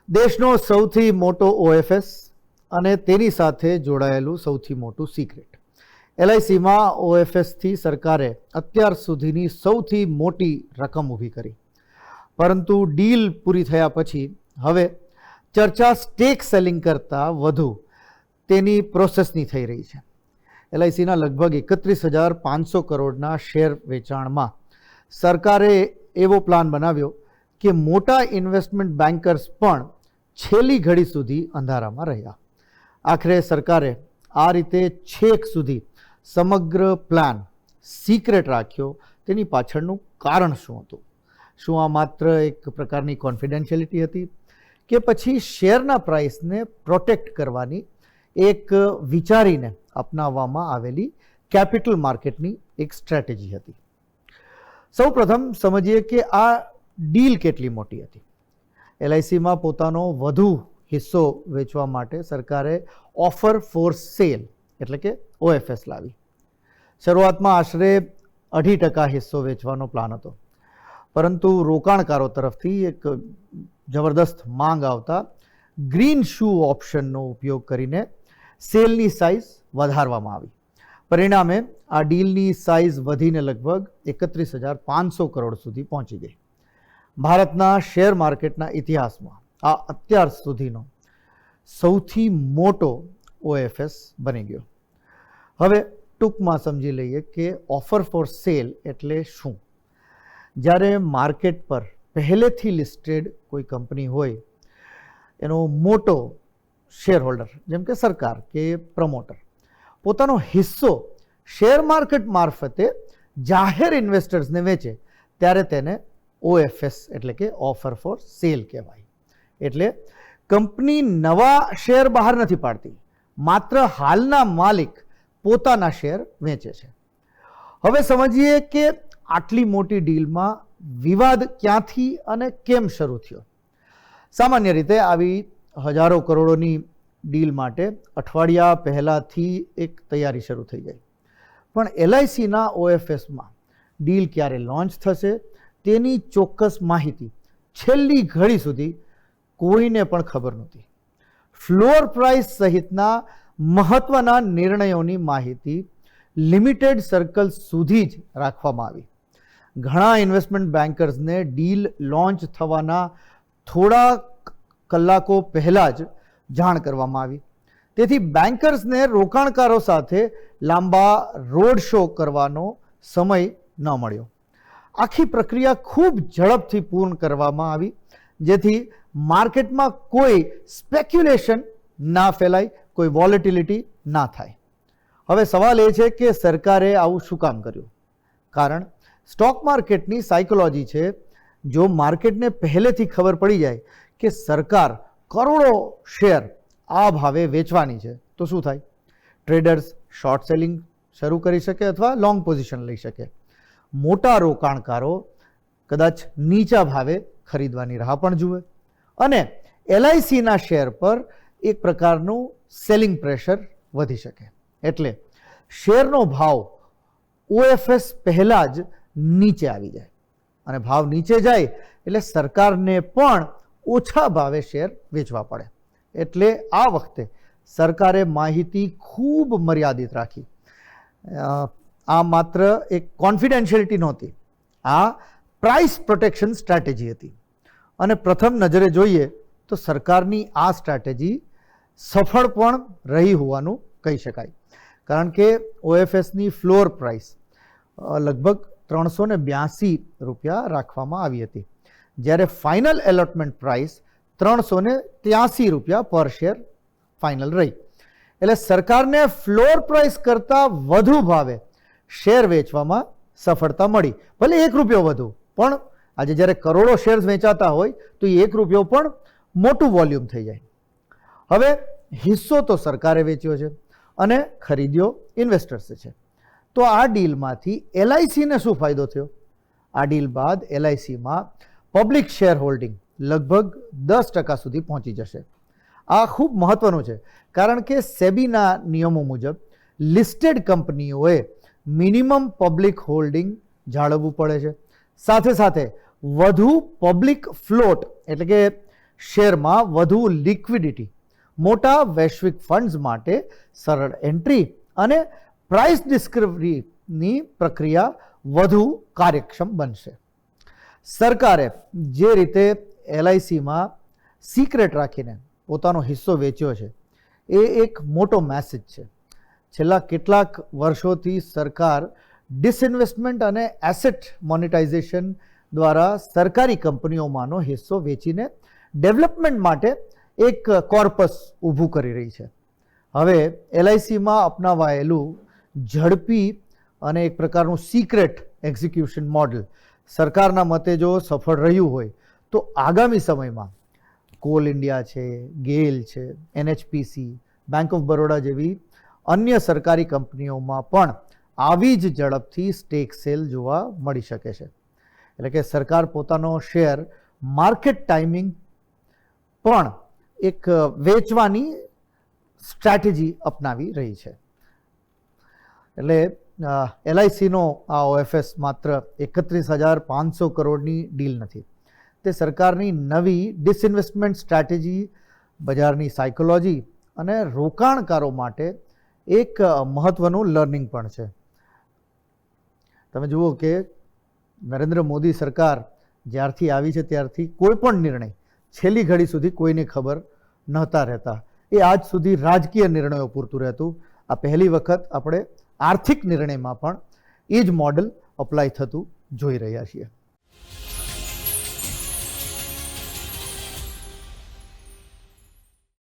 દેશનો સૌથી મોટો ઓએફએસ અને તેની સાથે જોડાયેલું સૌથી મોટું સિક્રેટ. એલઆઈસીમાં ઓએફએસથી સરકારે અત્યાર સુધીની સૌથી મોટી રકમ ઊભી કરી, પરંતુ ડીલ પૂરી થયા પછી હવે ચર્ચા સ્ટેક સેલિંગ કરતાં વધુ તેની પ્રોસેસની થઈ રહી છે. એલઆઈસીના લગભગ 31,500 કરોડના શેર વેચાણમાં સરકારે એવો પ્લાન બનાવ્યો કે મોટા ઇન્વેસ્ટમેન્ટ બેન્કર્સ પણ છેલ્લી ઘડી સુધી અંધારામાં રહ્યા. આખરે સરકારે આ રીતે છેક સુધી સમગ્ર પ્લાન સિક્રેટ રાખ્યો. તેની પાછળનું કારણ શું હતું? શું આ માત્ર એક પ્રકારની કોન્ફિડેન્શિયલિટી હતી કે પછી શેરના પ્રાઇસને પ્રોટેક્ટ કરવાની એક વિચારીને અપનાવવામાં આવેલી કેપિટલ માર્કેટની એક સ્ટ્રેટેજી હતી? સૌ પ્રથમ સમજીએ કે આ ડીલ કેટલી મોટી હતી. એલઆઈસીમાં પોતાનો વધુ હિસ્સો વેચવા માટે સરકારે ઓફર ફોર સેલ એટલે કે ઓએફએસ લાવી. શરૂઆતમાં આશરે 2.5% હિસ્સો વેચવાનો પ્લાન હતો, પરંતુ રોકાણકારો તરફથી એક જબરદસ્ત માંગ આવતા ગ્રીન શૂ ઓપ્શનનો ઉપયોગ કરીને સેલની સાઇઝ વધારવામાં આવી. પરિણામે આ ડીલની સાઇઝ વધીને લગભગ 31,500 કરોડ સુધી પહોંચી ગઈ. ભારતના શેર માર્કેટના ઇતિહાસમાં આ અત્યાર સુધીનો સૌથી મોટો ઓએફએસ બની ગયો. હવે ટૂંકમાં સમજી લઈએ કે ઓફર ફોર સેલ એટલે શું. જ્યારે માર્કેટ પર પહેલેથી લિસ્ટેડ કોઈ કંપની હોય, એનો મોટો શેર હોલ્ડર જેમ કે સરકાર કે પ્રમોટર પોતાનો હિસ્સો શેર માર્કેટ મારફતે જાહેર ઇન્વેસ્ટર્સને વેચે, ત્યારે તેને ઓએફએસ એટલે કે ઓફર ફોર સેલ કહેવાય. એટલે કંપની નવા શેર બહાર નથી પાડતી, માત્ર હાલના માલિક પોતાના શેર વેચે છે. હવે સમજીએ કે આટલી મોટી ડીલમાં વિવાદ ક્યાંથી અને કેમ શરૂ થયો. સામાન્ય રીતે આવી હજારો કરોડોની ડીલ માટે અઠવાડિયા પહેલાંથી એક તૈયારી શરૂ થઈ જાય. પણ એલઆઈસીના ઓએફએસમાં ડીલ ક્યારે લોન્ચ થશે તેની ચોક્કસ માહિતી છેલ્લી ઘડી સુધી કોઈને પણ ખબર નહોતી. ફ્લોર પ્રાઇસ સહિતના મહત્વના નિર્ણયોની માહિતી લિમિટેડ સર્કલ સુધી જ રાખવામાં આવી. ઘણા ઇન્વેસ્ટમેન્ટ બેન્કર્સને ડીલ લોન્ચ થવાના થોડા કલાકો પહેલાં જ જાણ કરવામાં આવી. તેથી બેન્કર્સને રોકાણકારો સાથે લાંબા રોડ શો કરવાનો સમય ન મળ્યો. આખી પ્રક્રિયા ખૂબ ઝડપથી પૂર્ણ કરવામાં આવી, જેથી માર્કેટમાં કોઈ સ્પેક્યુલેશન ના ફેલાય, કોઈ વોલેટિલિટી ના થાય. હવે સવાલ એ છે કે સરકારે આવું શું કામ કર્યું? કારણ સ્ટોક માર્કેટની સાયકોલોજી છે, જો માર્કેટને પહેલેથી ખબર પડી જાય કે સરકાર કરોડો શેર આ ભાવે વેચવાની છે, તો શું થાય? ટ્રેડર્સ શોર્ટ સેલિંગ શરૂ કરી શકે અથવા લોંગ પોઝિશન લઈ શકે. મોટા રોકાણકારો કદાચ નીચા ભાવે ખરીદવાની રાહ પણ જુએ અને એલઆઈસીના શેર પર એક પ્રકારનું સેલિંગ પ્રેશર વધી શકે. એટલે શેરનો ભાવ ઓએફએસ પહેલાં જ નીચે આવી જાય, અને ભાવ નીચે જાય એટલે સરકારને પણ ઓછા ભાવે શેર વેચવા પડે. એટલે આ વખતે સરકારે માહિતી ખૂબ મર્યાદિત રાખી. આ માત્ર એક કોન્ફિડેન્શિયલિટી નહોતી, આ પ્રાઇસ પ્રોટેક્શન સ્ટ્રેટેજી હતી. અને પ્રથમ નજરે જોઈએ તો સરકારની આ સ્ટ્રેટેજી સફળ પણ રહી હોવાનું કહી શકાય. કારણ કે ઓએફએસની ફ્લોર પ્રાઇસ લગભગ 382 રૂપિયા રાખવામાં આવી હતી, જ્યારે ફાઇનલ એલોટમેન્ટ પ્રાઇસ 383 રૂપિયા પર શેર ફાઇનલ રહી. એટલે સરકારને ફ્લોર પ્રાઇસ કરતાં વધુ ભાવે શેર વેચવામાં સફળતા મળી. ભલે 1 રૂપિયો વધુ, પણ આજે જ્યારે કરોડો શેર્સ વેચાતા હોય તો એ 1 રૂપિયો પણ મોટું વોલ્યુમ થઈ જાય. હવે હિસ્સો તો સરકારે વેચ્યો છે અને ખરીદ્યો ઇન્વેસ્ટર્સે છે, તો આ ડીલમાંથી એલઆઈસીને શું ફાયદો થયો? આ ડીલ બાદ એલઆઈસીમાં પબ્લિક શેર હોલ્ડિંગ લગભગ 10% સુધી પહોંચી જશે. આ ખૂબ મહત્વનું છે, કારણ કે સેબીના નિયમો મુજબ લિસ્ટેડ કંપનીઓએ મિનિમમ પબ્લિક હોલ્ડિંગ જાળવવું પડે છે. સાથે સાથે વધુ પબ્લિક ફ્લોટ એટલે કે શેરમાં વધુ લિક્વિડિટી, મોટા વૈશ્વિક ફંડ્સ માટે સરળ એન્ટ્રી અને પ્રાઇસ ડિસ્કવરીની પ્રક્રિયા વધુ કાર્યક્ષમ બનશે. સરકારે જે રીતે એલઆઈસીમાં સિક્રેટ રાખીને પોતાનો હિસ્સો વેચ્યો છે એ એક મોટો મેસેજ છે. છેલ્લા કેટલાક વર્ષોથી સરકાર ડિસઇન્વેસ્ટમેન્ટ અને એસેટ મોનેટાઇઝેશન દ્વારા સરકારી કંપનીઓમાંનો હિસ્સો વેચીને ડેવલપમેન્ટ માટે એક કોર્પસ ઊભું કરી રહી છે. હવે એલઆઈસીમાં અપનાવાયેલું ઝડપી અને એક પ્રકારનું સિક્રેટ એક્ઝિક્યુશન મોડલ સરકારના મતે જો સફળ રહ્યું હોય તો આગામી સમયમાં કોલ ઇન્ડિયા છે, ગેલ છે, એનએચપીસી, બેંક ઓફ બરોડા જેવી અન્ય સરકારી કંપનીઓમાં પણ આવી જ ઝડપથી સ્ટેક સેલ જોવા મળી શકે છે. એટલે કે સરકાર પોતાનો શેર માર્કેટ ટાઈમિંગ પણ એક વેચવાની સ્ટ્રેટેજી અપનાવી રહી છે. એટલે એલઆઈસીનો આ ઓએફએસ માત્ર 31,500 કરોડની ડીલ નથી. તે સરકારની નવી ડિસઇન્વેસ્ટમેન્ટ સ્ટ્રેટેજી, બજારની સાયકોલોજી અને રોકાણકારો માટે એક મહત્વનું લર્નિંગ પણ છે. તમે જુઓ કે નરેન્દ્ર મોદી સરકાર જ્યારથી આવી છે ત્યારથી કોઈ પણ નિર્ણય છેલ્લી ઘડી સુધી કોઈને ખબર નહોતા રહેતા. એ આજ સુધી રાજકીય નિર્ણયો પૂરતું રહેતું. આ પહેલી વખત આપણે આર્થિક નિર્ણયમાં પણ એ જ મોડલ અપ્લાય થતું જોઈ રહ્યા છીએ.